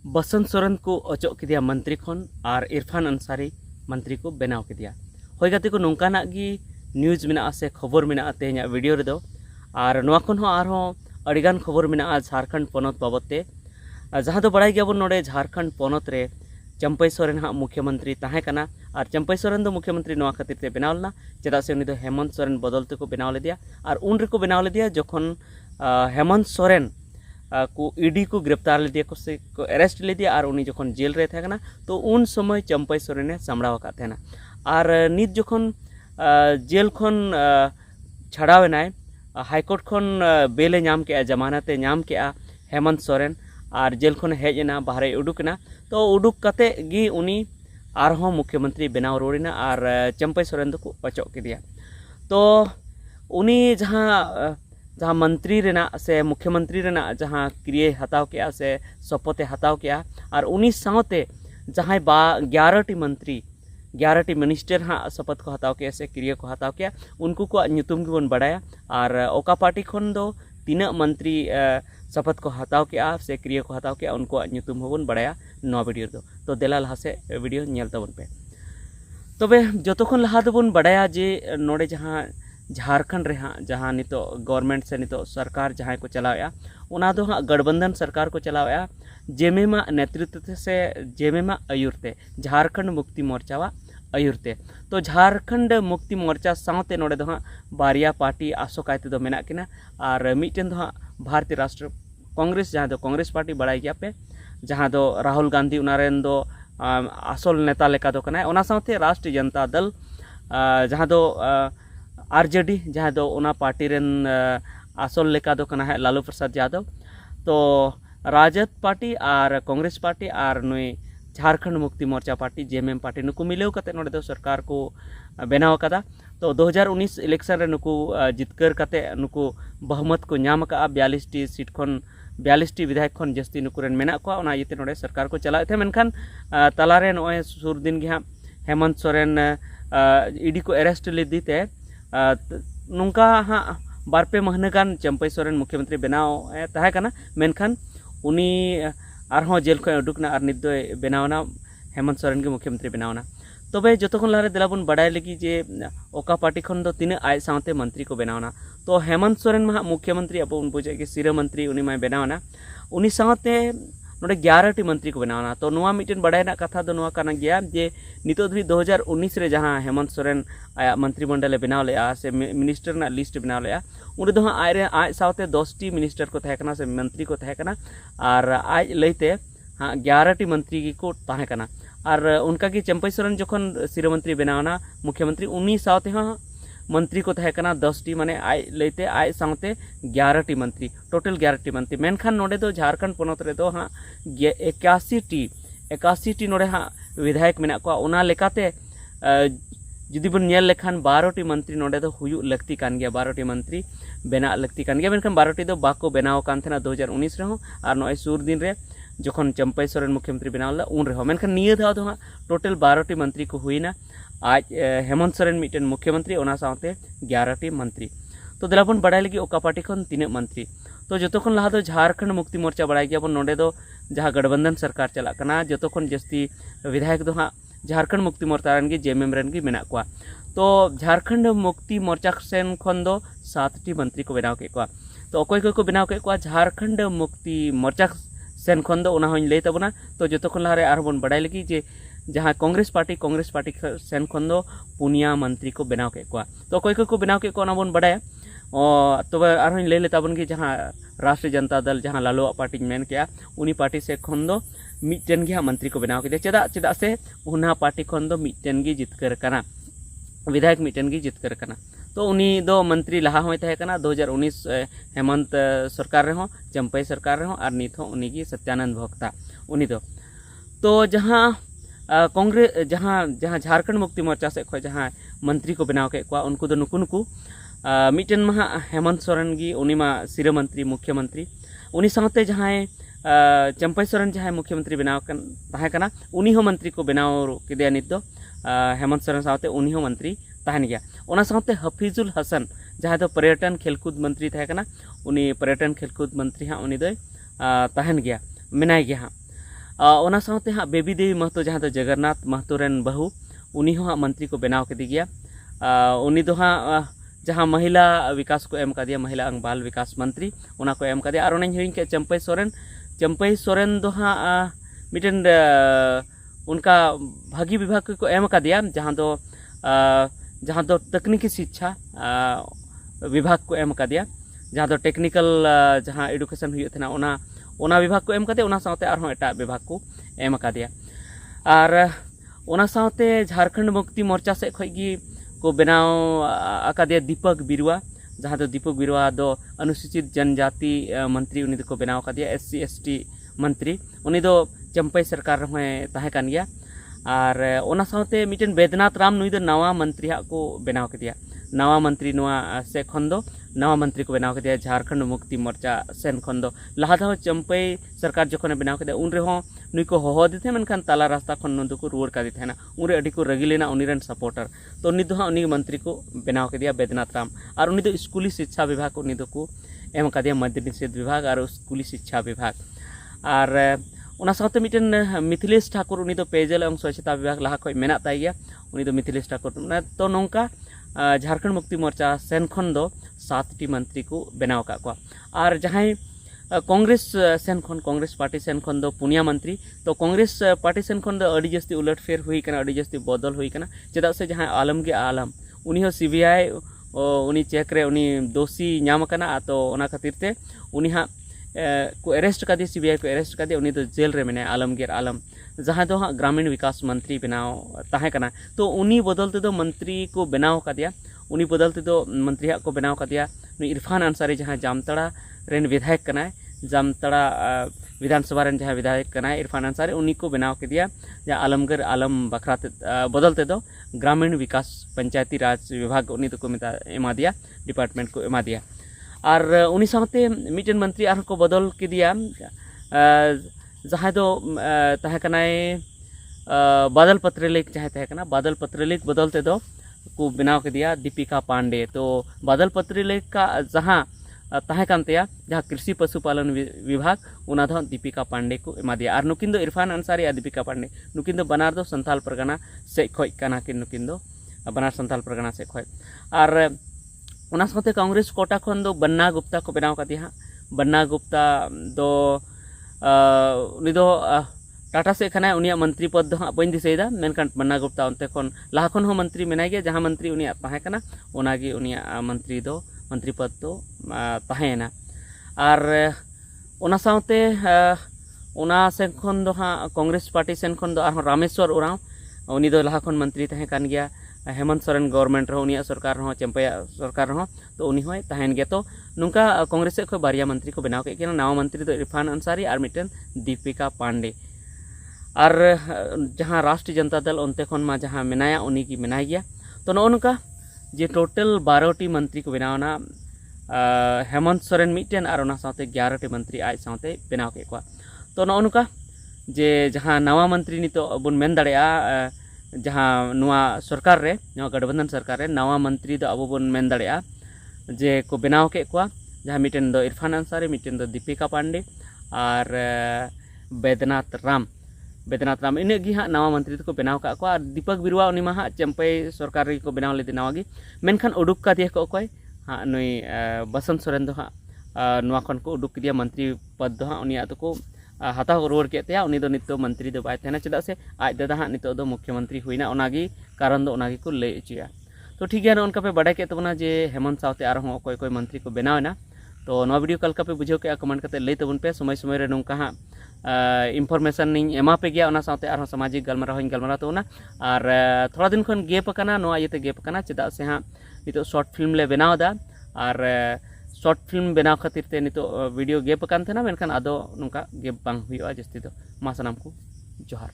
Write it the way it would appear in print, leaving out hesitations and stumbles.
बसंत सोरेन को अचोक किदिया मंत्री खन और इरफान अंसारी मंत्री को बनाव किदिया होय गाते को नोंकाना गी न्यूज़ मेना से खबर मेना तेहना वीडियो रेदो और नोआ खन हो आरो अडिगान खबर मेना झारखंड पोनत बाबते जहाँ दो बड़ाई गया बन नोडे झारखंड पोनत रे चंपई सोरेन हाँ मुख्यमंत्री ताहे कना और चंपई सोरेन दो मुख्यमंत्री नोआ खातिर ते बनाव लना चेदा से उनी दो हेमंत सोरेन बदलते को बनाव लेदिया और उन रे को बनाव लेदिया जखन हेमंत सोरेन को ईडी को गिरफ्तार लेदिया को अरेस्ट लेदिया और उनी जखन जेल रे था तो उन समय चंपई सोरेने सामड़ाव का थे और नित जखन जेल खन छड़ावेनाय हाईकोर्ट खन बेले नाम के जमानते नाम के हेमंत सोरेन और जेल खन हेजना बाहरे उडुकना तो उडुक कते गी उनी आरहों मुख्यमंत्री बनाव रोड़ना और चंपई सोरेन दो को अचोक किदिया तो उनी जहाँ जहाँ मंत्री रेना से मुख्यमंत्री रेना जहाँ क्रिय हताव के से शपथे हताव के और उनी साथे जहाँ 11टी मंत्री 11टी मिनिस्टर हाँ शपथ को हताव के से क्रिय को हताव के उनको को नुतुम गिबन बड़ाया और ओका पार्टी खन दो तीना मंत्री शपथ को हताव के से क्रिय को हताव के उनको नुतुम होबन बड़ाया नवा वीडियो दो तो देला लहा से वीडियो नेल तबन पे तबे जतोखन लहा दोबन बड़ाया जे नोडे जहाँ झारखंड रे हाँ जहाँ नितो गवर्नमेंट से नितो सरकार जहाँ को चलाया उना दो हाँ गठबंधन सरकार को चलाया जेमेमा नेतृत्व से जेमेमा अयुरते झारखंड मुक्ति मोर्चा अयुरते तो झारखंड मुक्ति मोर्चा साथे नोडे दो हाँ बारिया पार्टी आसोकायते दो मेना किना और मिटन दो हाँ भारतीय राष्ट्र कांग्रेस जहाँ दो कांग्रेस पार्टी बड़ाई गया पे जहाँ दो राहुल गांधी उनारेन दो आसल नेता लेका दो कना ओना साथे राष्ट्रीय जनता दल जहाँ दो आरजेडी जहाँ दो उना पार्टी रेन आसल लेका दो कना है लालू प्रसाद यादव तो राजद पार्टी और कांग्रेस पार्टी और नुई Jharkhand Mukti Morcha party JMM party नुकु मिलेव कते नोडे दो सरकार को बनाव कदा तो 2019 इलेक्शन रे नुकु जितकर कते नुकु बहुमत को नाम का 42टी सीट खन 42टी विधायक खन जस्ती नुकु रेन मेना को ओना इते नोडे सरकार को चलाए थे मेनखान तलारे नोए सुर दिन गे हेमंत सोरेन ईडी को अरेस्ट लेदीते नुंका हाँ बारपे महीने गान चंपई सोरेन मुख्यमंत्री बनाव ताहे कना मेनखान उनी आरहों जेल खन उडुकना और नित बनावना हेमंत सोरेन के मुख्यमंत्री बनावना तबे जतखन लारे दिलाबन बड़ाई लगी जे ओका पार्टी खन दो तीन आय साथे मंत्री को बनावना तो हेमंत सोरेन मा मुख्यमंत्री अब उन बुझे कि सिर मंत्री उनी मा बनावना उनी साथे नोडे 11टी मंत्री को बनावना तो नुआ मिटन बड़ाई ना कथा दो नुआ काना गया जे नितो भी 2019 रे जहाँ हेमंत सोरेन आया मंत्रिमंडल बनाव ले से मिनिस्टर ना लिस्ट बनाव ले उन दो आय साथे 10टी मिनिस्टर को तहे कना से मंत्री को तहे कना और आय लैते हाँ 11टी मंत्री को तहे कना और उनका की चंपई सोरेन जखन सिर मंत्री बनावना मुख्यमंत्री उन्हीं साथे हाँ मंत्री को तहे कना 10टी माने आय लैते आय साथे 11टी मंत्री टोटल 11टी मंत्री मेनखान नोडे दो झारखंड पोनत रे दो हाँ 81टी नोडे हाँ विधायक मेना को ओना लेकाते जुदी बन नेल लेखान 12टी मंत्री नोडे दो हुयु लगती कान गया 12टी मंत्री बेना लगती कान गया मेनखान 12टी दो बाको बनाव कान थेना 2019 रे हो और नोय सुर दिन रे जखन चंपई सोरेन मुख्यमंत्री बनावला उन रे हो मेनखान निये धाव दो हाँ टोटल 12टी मंत्री को हुईना आज हेमंत सोरेन मिटन मुख्यमंत्री ओना साथे 11टी मंत्री तो दिलाबन बड़ाई लगी ओका पार्टी खन तीन मंत्री तो जतोखन लहा दो झारखंड मुक्ति मोर्चा बड़ाई गया बन नोडे दो जहाँ गठबंधन सरकार चला कना जतोखन जस्ती विधायक दो हाँ झारखंड मुक्ति मोर्चा रन गी जेएमएम रन गी मेना को तो झारखंड मुक्ति मोर्चा सेन खन दो 7टी मंत्री को बनाव के को तो अकोय को बनाव के को झारखंड मुक्ति मोर्चा सेन खन दो ओना होइन लई तबना तो जतोखन लहा रे आरबन बड़ाई लगी जे जहाँ कांग्रेस पार्टी सेन खन दो 5 मंत्री को बनाव के को तो अकोय को बनाव के को ना बन बड़ाया तब आरहों लई लेताबन कि जहाँ राष्ट्रीय जनता दल जहाँ लालू पार्टी मेन के उनी पार्टी से खन दो मिटन गे मंत्री को बनाव के चेदा से उना पार्टी खन दो मिटन गे जितकर कना विधायक मिटन गे जितकर कना तो उनी दो मंत्री लहा होय तहे कना 2019 हेमंत सरकार रे हो चंपई सरकार रे हो और नित हो उनी गी सत्यानंद भोक्ता उनी दो तो जहाँ कांग्रेस जहाँ झारखंड मुक्ति मोर्चा से खो जहाँ मंत्री को बनाव के उनको दो नुकु मिटन मा हेमंत सोरेन गी उनी मा सिर मंत्री मुख्यमंत्री उनी साथे जहाँ चंपई सोरेन जहाँ मुख्यमंत्री बनाव ताहे कना उनी हो मंत्री को बनाव किदिया नित दो हेमंत सोरेन साथे उनी हो मंत्री ताहन गया ओना साथे हफीजुल हसन जहाँ दो पर्यटन खेलकूद मंत्री ताहे कना उनी पर्यटन खेलकूद मंत्री हाँ उनी दो ताहन गया मेनाय गया हाँ ओना साउते हाँ बेबी देवी महतो जहाँ दो जगन्नाथ महतो रेन बहु उनी हो हाँ मंत्री को बनाव के दिया उनी दो हाँ जहाँ महिला विकास को एम दिया महिला अंग बाल विकास मंत्री उना को एम दिया और उन्हें चंपई सोरेन दो हाँ मिटन उनका भागी विभाग को एम दिया जहाँ दो तकनीकी शिक्षा विभाग को एम दिया जहाँ दो टेक्निकल जहाँ एडुकेशन हुई थे ओना विभाग को एम दिया ओना साउते आरहों एटा विभाग को एम दिया और ओना साउते झारखंड मुक्ति मोर्चा से खगी को बनाव आकादिया दीपक बिरुआ जहाँ दो दीपक बिरुआ दो अनुसूचित जनजाति मंत्री उनी को बनाव दिया SC ST मंत्री उनी दो चंपई सरकार रहे तहे कान गया और ओना साउते मिटन बैद्यनाथ राम नुई दो नवा मंत्री को बनाव दिया नवा मंत्री नवा से खन दो नवा मंत्री को बनाव दिया झारखंड मुक्ति मोर्चा सेन खन दो लहा दो चंपई सरकार जखन बनाव दिया उन रेहों नुई को होहो दी थे मनखान ताला रास्ता खन नुदु को रुवर का दी थे ना उनरे अडी को रगी लेना उनी रेन सपोर्टर तो उनी दो उनी मंत्री को बनाव दिया बैद्यनाथ राम और उनी दो स्कूली शिक्षा विभाग उनी दो को एम दिया मध्य निषेध विभाग और स्कूली शिक्षा विभाग और उना साउते मिटन मिथिलेश ठाकुर उनी दो पेयजल एवं स्वच्छता विभाग लहा खय मेना ताई गया उनी दो मिथिलेश ठाकुर तो नौका झारखंड मुक्ति मोर्चा सेन खन दो 7टी मंत्री को बनाव का और जहाँ कांग्रेस सेन खन कांग्रेस पार्टी सेन खन दो 5 मंत्री तो कांग्रेस पार्टी सेन खन दो अड़ी जस्ती उलटफेर हुई कना अड़ी जस्ती बदल हुई कना चेदा से जहाँ आलमगीर आलम उनी हो CBI उनी चेक रे उनी दोषी नाम कना तो ओना खातिर ते उनी हाँ को अरेस्ट कर दिया CBI को अरेस्ट कर दिया उनी तो जेल रे मेने आलमगीर आलम जहाँ दो हाँ ग्रामीण विकास मंत्री बनाव ताहे कना तो उनी बदलते दो मंत्री को बनाव कर दिया उनी बदलते दो मंत्री को बनाव कर दिया इरफान अंसारी जहाँ जामतड़ा रेन विधायक कना जामतड़ा विधानसभा रेन जहाँ विधायक कना इरफान अंसारी उनी को बनाव के दिया जहाँ आलमगीर आलम बखराते बदलते दो ग्रामीण विकास पंचायती राज विभाग उनी तो को मिता एमा दिया डिपार्टमेंट को एमा दिया और उनी साथे मिटन मंत्री आर को बदल के दिया जहाँ दो तहे कनाय बादल पत्रलेख जहाँ तहे कना बादल पत्रलेख बदलते दो को बनाव के दिया दीपिका पांडे तो बादल पत्रलेख का जहाँ तहे कानतेया जहाँ कृषि पशुपालन विभाग उना दो दीपिका पांडे को एमा दिया और नुकिन दो इरफान अंसारी और दीपिका पांडे नुकिन दो बनार दो संथाल परगना से खय कना कि नुकिन दो बनार संथाल परगना से खय और उना साथे कांग्रेस कोटा खन दो बन्ना गुप्ता को बनाव का दिया बन्ना गुप्ता दो उनी दो टाटा से खाना उनिया मंत्री पद दो हाँ बन दिसेदा मेनखान बन्ना गुप्ता उनते खन लाहा खन हो मंत्री मेनाय गया जहाँ मंत्री उनिया ताहे कना ओनागी उनिया मंत्री पद दो ताहेना और ओना साथे ओना सेन खन दो हाँ कांग्रेस पार्टी सेन खन दो आर रामेश्वर उराव उनी दो लाहा खन मंत्री तहे कान गया हेमंत सोरेन गवर्नमेंट रहो उनिया सरकार रहो चंपया सरकार रहो तो उनी होय तहन गया तो नुका कांग्रेस से बारिया मंत्री को बनाव के नवा मंत्री तो इरफान अंसारी और मिटन दीपिका पांडे और जहाँ राष्ट्रीय जनता दल उनते खन मा जहाँ मेनाया उनी की मेनाय गया तो नौका जे टोटल 12टी मंत्री को बनावना हेमंत सोरेन मिटन और उना साथे 11टी मंत्री आज साथे बनाव के तो नौका जे जहाँ नवा मंत्री नितो बन मेन दाड़ेया जहाँ नुआ सरकार रे नुआ गठबंधन सरकार रे नवा मंत्री दो अब बन मेन दाड़ेया जे को बनाव के जहाँ मिटन दो इरफान अंसारी मिटन दो दीपिका पांडे और बैद्यनाथ राम इनगी हाँ नवा मंत्री को बनाव का दीपक बिरुआ उनी मा हाँ चंपई सरकार को बनाव लेदे नवा गी मेनखान उडुक का दिया को हाँ नुई बसंत सोरेन दो हाँ नुआ खन को उडुक दिया मंत्री पद दो हाँ उनिया तो को हाथाव रुवर के उनी दो नितो मंत्री दो बाय तेना चेदा से आज दादा हाँ नितो दो मुख्यमंत्री हुईना ओनागी कारण दो ओनागी को लय अचुया तो ठीक है उनका पे बड़ा के तबना जे हेमंत सावते आरो कोई मंत्री को बनावना तो नवा वीडियो कल का पे बुझाव के कमेंट करते लय तबन पे समय समय रे नोंका हाँ इनफॉरमेशन एमा पे गया साथ और सामाजिक गलमारा गलमारा तो और थोड़ा दिन खन गेप करना नवा इते गेप करना चेदा से हाँ नितो शॉर्ट फिल्म ले बनाव दा और शॉर्ट फिल्म बनाव खातिर ते नितो वीडियो गेप कान थेना मेनखान आदो नोंका गेप बांग हुआ जस्ती दो मा सनाम को जोहार।